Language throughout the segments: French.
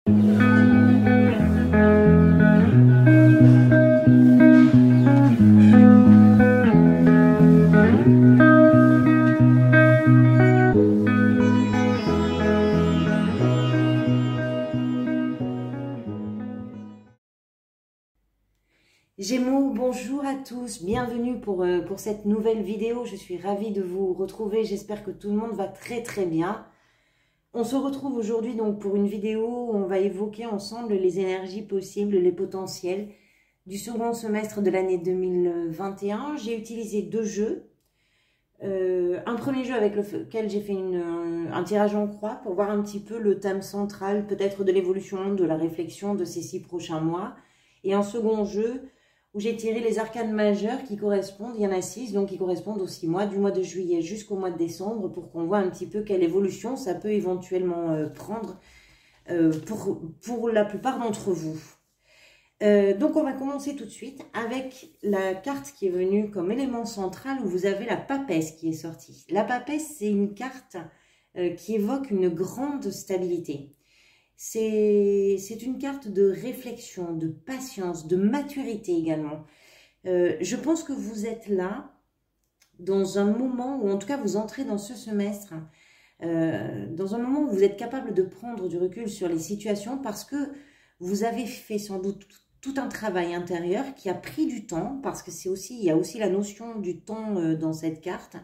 Gémeaux, bonjour à tous, bienvenue pour cette nouvelle vidéo. Je suis ravie de vous retrouver, j'espère que tout le monde va très bien. On se retrouve aujourd'hui donc pour une vidéo où on va évoquer ensemble les énergies possibles, les potentiels du second semestre de l'année 2021. J'ai utilisé deux jeux. Un premier jeu avec lequel j'ai fait un tirage en croix pour voir un petit peu le thème central, peut-être de l'évolution, de la réflexion de ces 6 prochains mois. Et un second jeu où j'ai tiré les arcanes majeures qui correspondent, il y en a 6, donc qui correspondent aux 6 mois, du mois de juillet jusqu'au mois de décembre, pour qu'on voit un petit peu quelle évolution ça peut éventuellement prendre pour la plupart d'entre vous. Donc on va commencer tout de suite avec la carte qui est venue comme élément central, où vous avez la papesse qui est sortie. La papesse, c'est une carte qui évoque une grande stabilité. C'est une carte de réflexion, de patience, de maturité également. Je pense que vous êtes là dans un moment où, en tout cas, vous entrez dans ce semestre, dans un moment où vous êtes capable de prendre du recul sur les situations parce que vous avez fait sans doute tout un travail intérieur qui a pris du temps, parce que il y a aussi la notion du temps dans cette carte,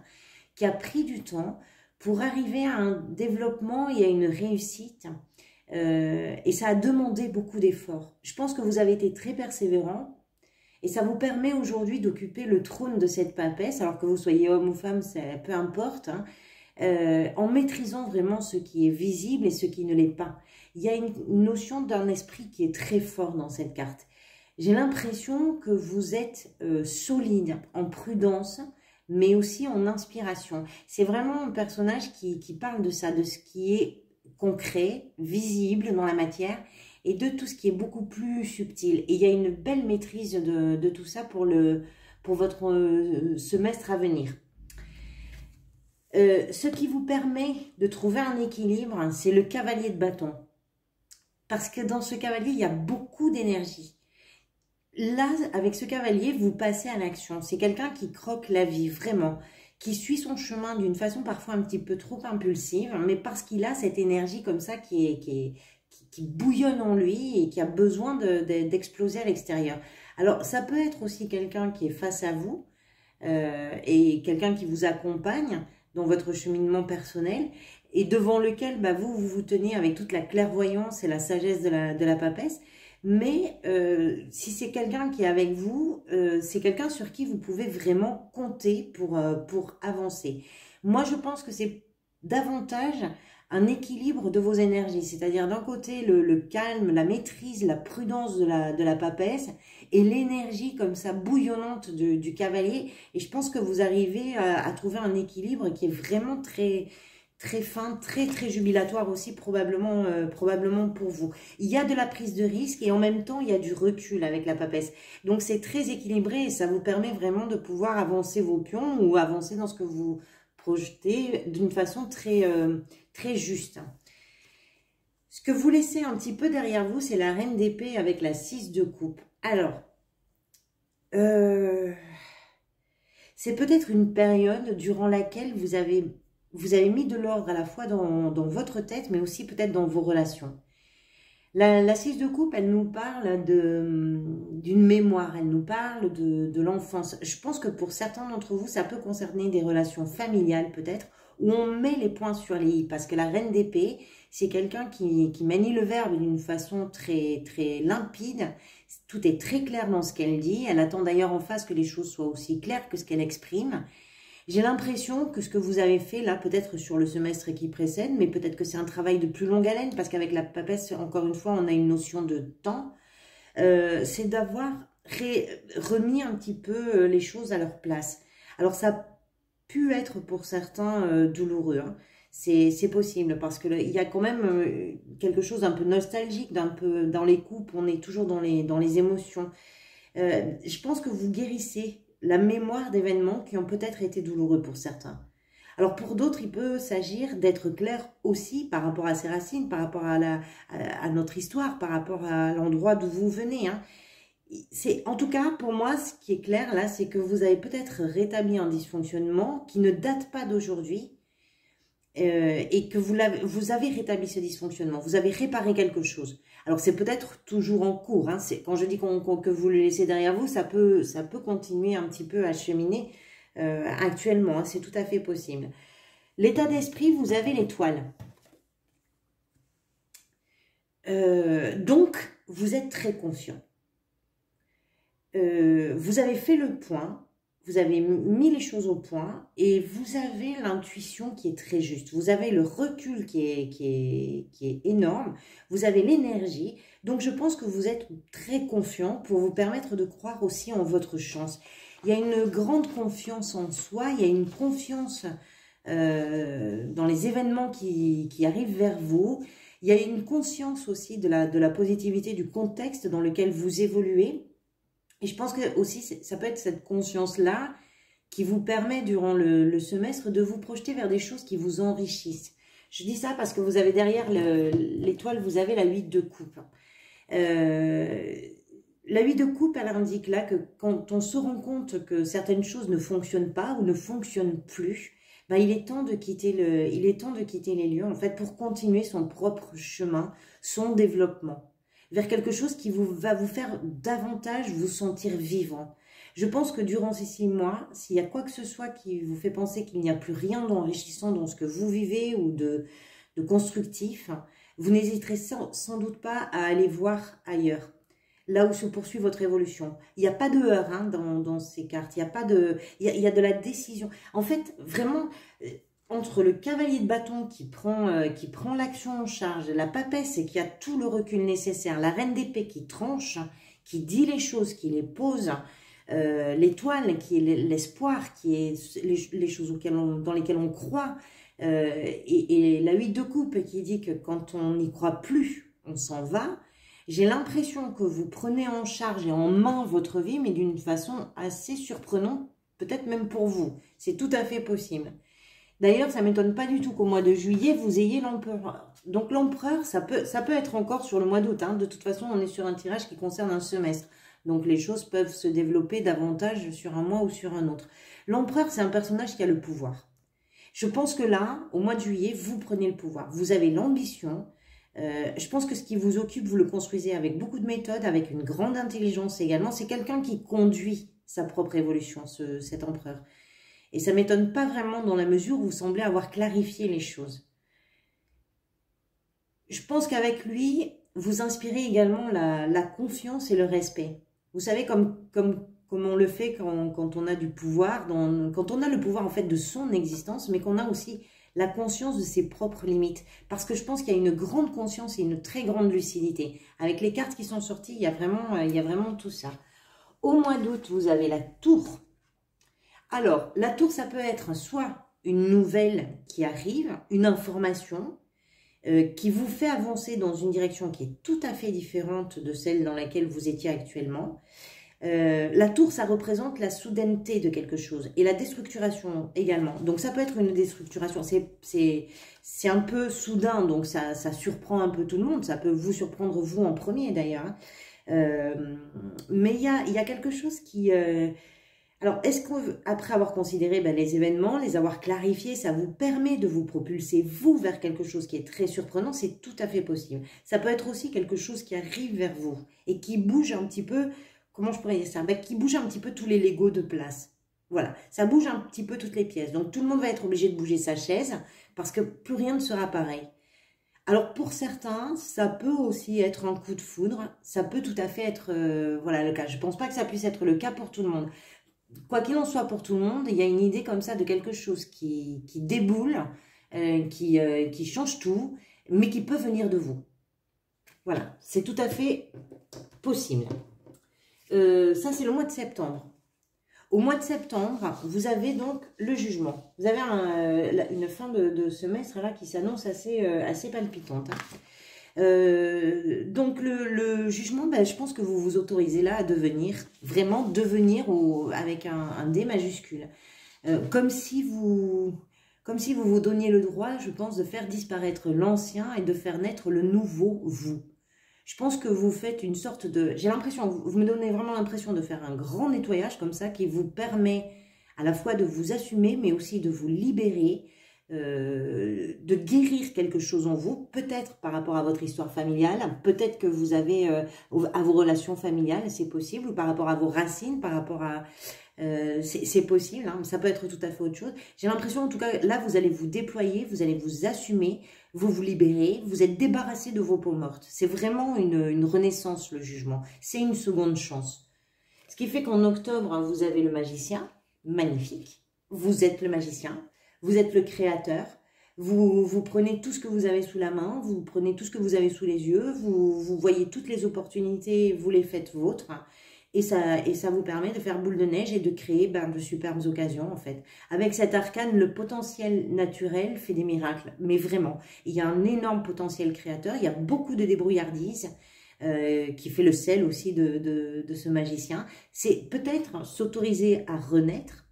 qui a pris du temps pour arriver à un développement et à une réussite. Et ça a demandé beaucoup d'efforts. Je pense que vous avez été très persévérant et ça vous permet aujourd'hui d'occuper le trône de cette papesse, alors que vous soyez homme ou femme, peu importe, hein, en maîtrisant vraiment ce qui est visible et ce qui ne l'est pas. Il y a une notion d'un esprit qui est très fort dans cette carte. J'ai l'impression que vous êtes solide en prudence, mais aussi en inspiration. C'est vraiment un personnage qui parle de ça, de ce qui est concret, visible dans la matière, et de tout ce qui est beaucoup plus subtil. Et il y a une belle maîtrise de tout ça pour votre semestre à venir. Ce qui vous permet de trouver un équilibre, c'est le cavalier de bâton. Parce que dans ce cavalier, il y a beaucoup d'énergie. Là, avec ce cavalier, vous passez à l'action. C'est quelqu'un qui croque la vie, vraiment, qui suit son chemin d'une façon parfois un petit peu trop impulsive, mais parce qu'il a cette énergie comme ça qui bouillonne en lui et qui a besoin d'exploser à l'extérieur. Alors, ça peut être aussi quelqu'un qui est face à vous et quelqu'un qui vous accompagne dans votre cheminement personnel et devant lequel vous tenez avec toute la clairvoyance et la sagesse de la papesse. Mais si c'est quelqu'un qui est avec vous, c'est quelqu'un sur qui vous pouvez vraiment compter pour avancer. Moi, je pense que c'est davantage un équilibre de vos énergies. C'est-à-dire d'un côté, le calme, la maîtrise, la prudence de la papesse et l'énergie comme ça bouillonnante du cavalier. Et je pense que vous arrivez à trouver un équilibre qui est vraiment très fin, très jubilatoire aussi probablement pour vous. Il y a de la prise de risque et en même temps il y a du recul avec la papesse. Donc c'est très équilibré et ça vous permet vraiment de pouvoir avancer vos pions ou avancer dans ce que vous projetez d'une façon très juste. Ce que vous laissez un petit peu derrière vous, c'est la reine d'épée avec la 6 de coupe. Alors, c'est peut-être une période durant laquelle vous avez mis de l'ordre à la fois dans votre tête, mais aussi peut-être dans vos relations. La 6 de coupe, elle nous parle d'une mémoire, elle nous parle de l'enfance. Je pense que pour certains d'entre vous, ça peut concerner des relations familiales peut-être, où on met les points sur les i, parce que la reine d'épée, c'est quelqu'un qui manie le verbe d'une façon très limpide. Tout est très clair dans ce qu'elle dit. Elle attend d'ailleurs en face que les choses soient aussi claires que ce qu'elle exprime. J'ai l'impression que ce que vous avez fait là, peut-être sur le semestre qui précède, mais peut-être que c'est un travail de plus longue haleine, parce qu'avec la papesse, encore une fois, on a une notion de temps, c'est d'avoir remis un petit peu les choses à leur place. Alors ça a pu être pour certains douloureux, hein. C'est possible, parce que il y a quand même quelque chose d'un peu nostalgique, d'un peu dans les couples, on est toujours dans les émotions. Je pense que vous guérissez la mémoire d'événements qui ont peut-être été douloureux pour certains. Alors pour d'autres, il peut s'agir d'être clair aussi par rapport à ses racines, par rapport à notre histoire, par rapport à l'endroit d'où vous venez. Hein. En tout cas, pour moi, ce qui est clair là, c'est que vous avez peut-être rétabli un dysfonctionnement qui ne date pas d'aujourd'hui et que vous avez rétabli ce dysfonctionnement, vous avez réparé quelque chose. Alors c'est peut-être toujours en cours, hein. Quand je dis que vous le laissez derrière vous, ça peut continuer un petit peu à cheminer actuellement, hein, c'est tout à fait possible. L'état d'esprit, vous avez l'étoile. Donc, vous êtes très confiant. Vous avez fait le point, vous avez mis les choses au point et vous avez l'intuition qui est très juste. Vous avez le recul qui est énorme, vous avez l'énergie. Donc, je pense que vous êtes très confiant pour vous permettre de croire aussi en votre chance. Il y a une grande confiance en soi, il y a une confiance dans les événements qui arrivent vers vous. Il y a une conscience aussi de la positivité du contexte dans lequel vous évoluez. Et je pense que aussi, ça peut être cette conscience-là qui vous permet durant le semestre de vous projeter vers des choses qui vous enrichissent. Je dis ça parce que vous avez derrière l'étoile, vous avez la 8 de coupe. La 8 de coupe, elle indique là que quand on se rend compte que certaines choses ne fonctionnent pas ou ne fonctionnent plus, ben il est temps de quitter les lieux en fait pour continuer son propre chemin, son développement vers quelque chose qui va vous faire davantage vous sentir vivant. Je pense que durant ces 6 mois, s'il y a quoi que ce soit qui vous fait penser qu'il n'y a plus rien d'enrichissant dans ce que vous vivez ou de constructif, vous n'hésiterez sans doute pas à aller voir ailleurs, là où se poursuit votre évolution. Il n'y a pas de heurts hein, dans ces cartes, il y a de la décision. En fait, vraiment... entre le cavalier de bâton qui prend l'action en charge, la papesse et qui a tout le recul nécessaire, la reine d'épée qui tranche, qui dit les choses, qui les pose, l'étoile qui est l'espoir, qui est les choses dans lesquelles on croit, et la 8 de coupe qui dit que quand on n'y croit plus, on s'en va. J'ai l'impression que vous prenez en charge et en main votre vie, mais d'une façon assez surprenante, peut-être même pour vous. C'est tout à fait possible. D'ailleurs, ça ne m'étonne pas du tout qu'au mois de juillet, vous ayez l'empereur. Donc l'empereur, ça peut être encore sur le mois d'août. Hein. De toute façon, on est sur un tirage qui concerne un semestre. Donc les choses peuvent se développer davantage sur un mois ou sur un autre. L'empereur, c'est un personnage qui a le pouvoir. Je pense que là, au mois de juillet, vous prenez le pouvoir. Vous avez l'ambition. Je pense que ce qui vous occupe, vous le construisez avec beaucoup de méthode, avec une grande intelligence également. C'est quelqu'un qui conduit sa propre évolution, cet empereur. Et ça ne m'étonne pas vraiment dans la mesure où vous semblez avoir clarifié les choses. Je pense qu'avec lui, vous inspirez également la confiance et le respect. Vous savez, comme on le fait quand on a du pouvoir, quand on a le pouvoir en fait de son existence, mais qu'on a aussi la conscience de ses propres limites. Parce que je pense qu'il y a une grande conscience et une très grande lucidité. Avec les cartes qui sont sorties, il y a vraiment tout ça. Au mois d'août, vous avez la tour. Alors, la tour, ça peut être soit une nouvelle qui arrive, une information qui vous fait avancer dans une direction qui est tout à fait différente de celle dans laquelle vous étiez actuellement. La tour, ça représente la soudaineté de quelque chose et la déstructuration également. Donc, ça peut être une déstructuration. C'est un peu soudain, donc ça surprend un peu tout le monde. Ça peut vous surprendre, vous, en premier, d'ailleurs. Mais il y a quelque chose qui... Alors, est-ce qu'après avoir considéré les événements, les avoir clarifiés, ça vous permet de vous propulser, vous, vers quelque chose qui est très surprenant? C'est tout à fait possible. Ça peut être aussi quelque chose qui arrive vers vous et qui bouge un petit peu, comment je pourrais dire ça? Qui bouge un petit peu tous les Legos de place. Voilà, ça bouge un petit peu toutes les pièces. Donc, tout le monde va être obligé de bouger sa chaise parce que plus rien ne sera pareil. Alors, pour certains, ça peut aussi être un coup de foudre. Ça peut tout à fait être voilà, le cas. Je ne pense pas que ça puisse être le cas pour tout le monde. Quoi qu'il en soit pour tout le monde, il y a une idée comme ça de quelque chose qui déboule, qui change tout, mais qui peut venir de vous. Voilà, c'est tout à fait possible. Ça, c'est le mois de septembre. Au mois de septembre, vous avez donc le jugement. Vous avez une fin de semestre là qui s'annonce assez palpitante. Donc le jugement, je pense que vous vous autorisez là à vraiment devenir avec un D majuscule. Comme si vous comme si vous vous donniez le droit, je pense, de faire disparaître l'ancien et de faire naître le nouveau vous. Je pense que vous faites une sorte de... J'ai l'impression, vous me donnez vraiment l'impression de faire un grand nettoyage comme ça qui vous permet à la fois de vous assumer, mais aussi de vous libérer, de guérir quelque chose en vous, peut-être par rapport à votre histoire familiale, peut-être que vous avez à vos relations familiales, c'est possible, ou par rapport à vos racines, par rapport à... c'est possible, hein, ça peut être tout à fait autre chose. J'ai l'impression, en tout cas, là, vous allez vous déployer, vous allez vous assumer, vous vous libérez, vous êtes débarrassé de vos peaux mortes. C'est vraiment une renaissance, le jugement. C'est une seconde chance. Ce qui fait qu'en octobre, hein, vous avez le magicien, magnifique. Vous êtes le magicien, vous êtes le créateur. Vous prenez tout ce que vous avez sous la main, vous prenez tout ce que vous avez sous les yeux, vous voyez toutes les opportunités, vous les faites vôtres. Et ça vous permet de faire boule de neige et de créer de superbes occasions, en fait. Avec cet arcane, le potentiel naturel fait des miracles. Mais vraiment, il y a un énorme potentiel créateur. Il y a beaucoup de débrouillardise qui fait le sel aussi de ce magicien. C'est peut-être s'autoriser à renaître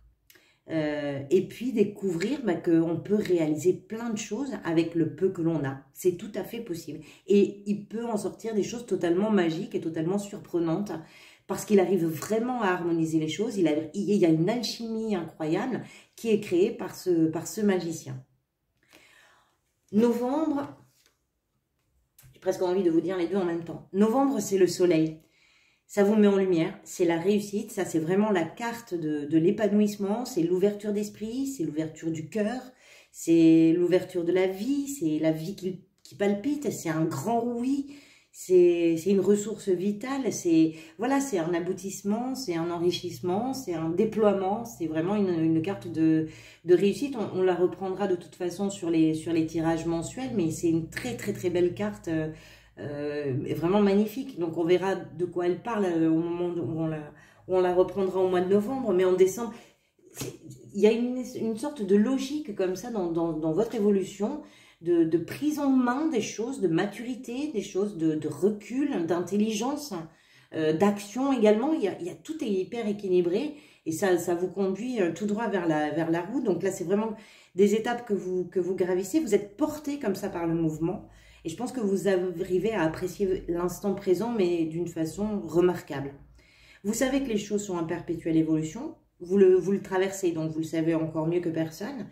et puis découvrir qu'on peut réaliser plein de choses avec le peu que l'on a. C'est tout à fait possible. Et il peut en sortir des choses totalement magiques et totalement surprenantes. Parce qu'il arrive vraiment à harmoniser les choses. Il y a une alchimie incroyable qui est créée par ce magicien. Novembre, j'ai presque envie de vous dire les deux en même temps. Novembre, c'est le soleil. Ça vous met en lumière, c'est la réussite. Ça, c'est vraiment la carte de l'épanouissement. C'est l'ouverture d'esprit, c'est l'ouverture du cœur, c'est l'ouverture de la vie, c'est la vie qui palpite, c'est un grand oui. C'est une ressource vitale, c'est un aboutissement, c'est un enrichissement, c'est un déploiement, c'est vraiment une carte de réussite. On la reprendra de toute façon sur les tirages mensuels, mais c'est une très très très belle carte, vraiment magnifique. Donc on verra de quoi elle parle au moment où on la reprendra au mois de novembre, mais en décembre, il y a une sorte de logique comme ça dans votre évolution, de prise en main des choses, de maturité, des choses de recul, d'intelligence, d'action également. Tout est hyper équilibré et ça vous conduit tout droit vers la route. Donc là, c'est vraiment des étapes que vous gravissez. Vous êtes porté comme ça par le mouvement et je pense que vous arrivez à apprécier l'instant présent, mais d'une façon remarquable. Vous savez que les choses sont en perpétuelle évolution. Vous le traversez, donc vous le savez encore mieux que personne.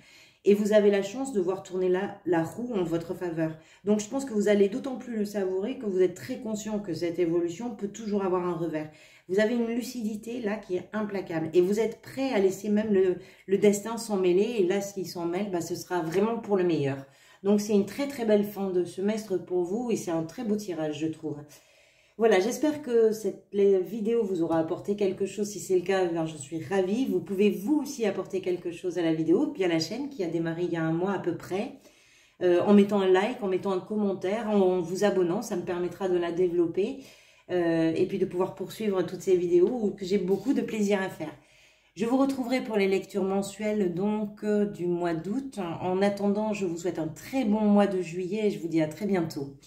Et vous avez la chance de voir tourner la roue en votre faveur. Donc, je pense que vous allez d'autant plus le savourer que vous êtes très conscient que cette évolution peut toujours avoir un revers. Vous avez une lucidité là qui est implacable. Et vous êtes prêt à laisser même le destin s'en mêler. Et là, s'il s'en mêle, ce sera vraiment pour le meilleur. Donc, c'est une très très belle fin de semestre pour vous. Et c'est un très beau tirage, je trouve. Voilà, j'espère que cette vidéo vous aura apporté quelque chose. Si c'est le cas, je suis ravie. Vous pouvez vous aussi apporter quelque chose à la vidéo, puis à la chaîne qui a démarré il y a un mois à peu près, en mettant un like, en mettant un commentaire, en vous abonnant. Ça me permettra de la développer et puis de pouvoir poursuivre toutes ces vidéos que j'ai beaucoup de plaisir à faire. Je vous retrouverai pour les lectures mensuelles donc du mois d'août. En attendant, je vous souhaite un très bon mois de juillet et je vous dis à très bientôt.